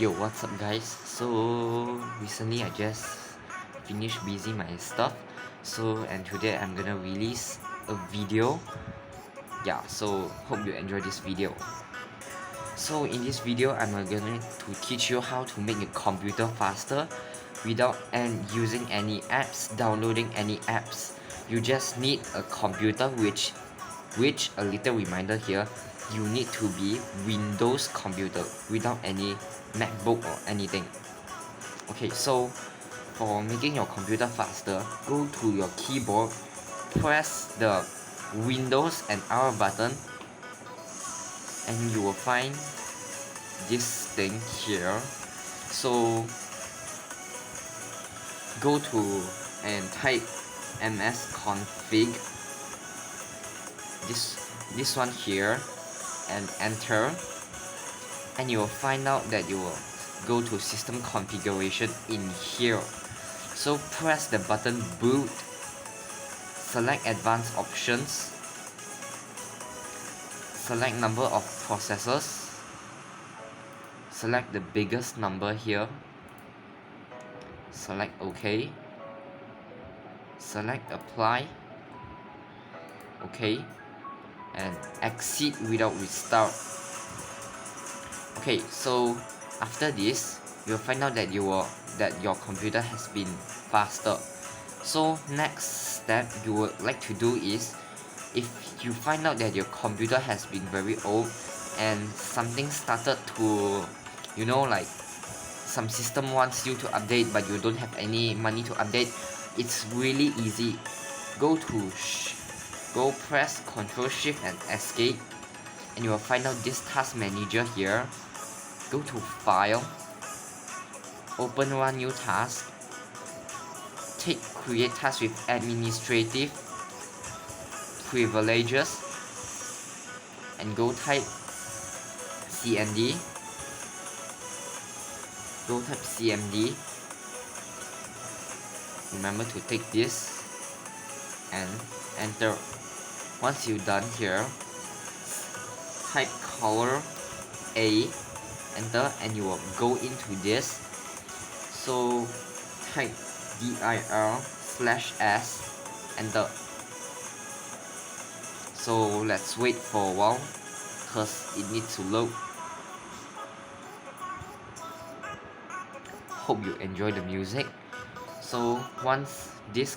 Yo, what's up guys? So recently I just finished busy my stuff, and today I'm gonna release a video. Yeah, so hope you enjoy this video. So in this video I'm going to teach you how to make your computer faster without using any apps, downloading any apps. You just need a computer, which a little reminder here, you need to be Windows computer without any MacBook or anything. Okay, so for making your computer faster, go to your keyboard, press the Windows and R button, and you will find this thing here. So go to and type msconfig, this one here, and enter, and you will find out that you will go to system configuration in here. So press the button boot, select advanced options, select number of processors, select the biggest number here, select OK, select apply, OK, and exit without restart. Okay, so after this, you'll find out that your computer has been faster. So next step you would like to do is, if you find out that your computer has been very old and something started to, like some system wants you to update but you don't have any money to update, it's really easy. Go press Ctrl Shift and Escape, and you will find out this task manager here. Go to File, open one new task, take Create Task with Administrative Privileges, and go type CMD. Remember to take this and enter. Once you're done here, type color A, enter, and you will go into this. So type dir/s, enter. So let's wait for a while because it needs to load. Hope you enjoy the music. So once this